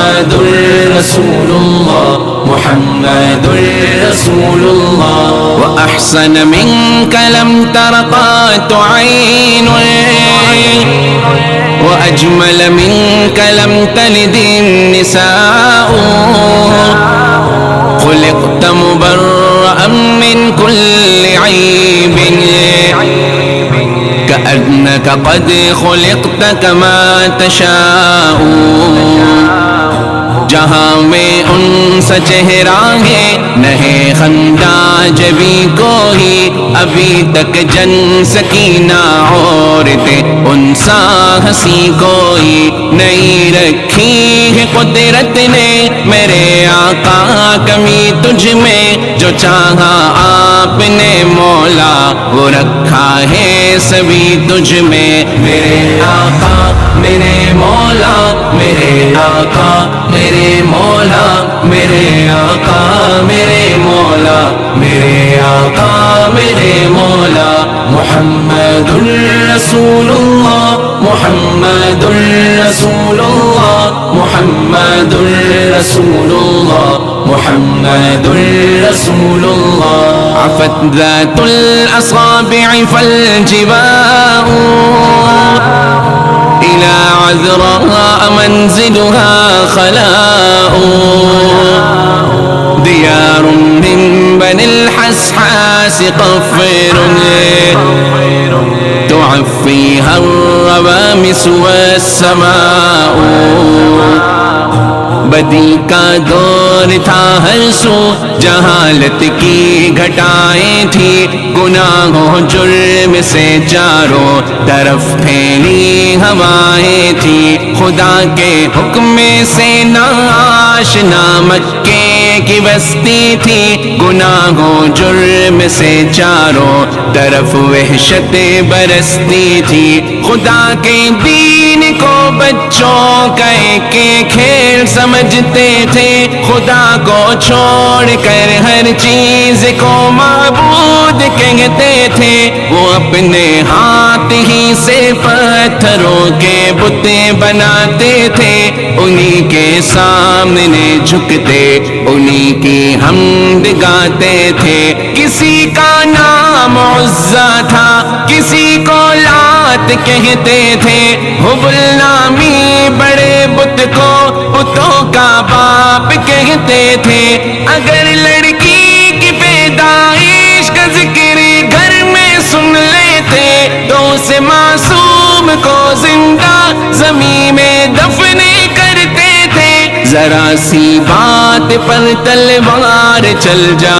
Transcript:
محمد رسول الله محمد رسول الله وأحسن منك لم تر قط عين وأجمل منك لم تلد النساء خلقت مبرأ من كل عيب كأنك قد خلقت كما تشاء جہاں میں ان سا چہرہ ہے نہیں خندہ جبھی کوئی ابھی تک جن سکینہ عورتیں ان سا ہنسی کوئی نہیں رکھی ہے قدرت نے میرے آقا کمی تجھ میں جو چاہا آپ نے مولا وہ رکھا ہے سبھی تجھ میں میرے آقا میرے مولا میرے آقا میرے مولا میرے آقا میرے مولا میرے آقا میرے مولا محمد رسول اللہ محمد رسول اللہ محمد رسول اللہ محمد رسول اللہ عفت ذات الأصابع فالجباء إلى عذراء منزلها خلاء ديار من بني الحسحاس قفر تعفيها الروامس والسماء بدی کا دور تھا ہر سو جہالت کی گھٹائیں تھی گناہوں جرم سے چاروں طرف پھیلی ہوائیں تھی خدا کے حکم سے ناشنا مکے کی بستی تھی گناہوں جرم سے چاروں طرف وحشت برستی تھی خدا کے دین کو بچوں کا ایک کھیل سمجھتے تھے خدا کو چھوڑ کر ہر چیز کو معبود کہتے تھے وہ اپنے ہاتھ ہی سے پتھروں کے بتیں بناتے تھے انہی کے سامنے جھکتے انہی کی حمد گاتے تھے کسی کا نام عزا تھا کسی کو لات کہتے تھے حبل نامی بڑے بت کو بتوں کا باپ کہتے تھے اگر لڑکی کی پیدائش کا ذکر گھر میں سن لیتے تو اس معصوم کو زندہ زمین میں دفن کرتے تھے ذرا سی بات پر تلوار چل جا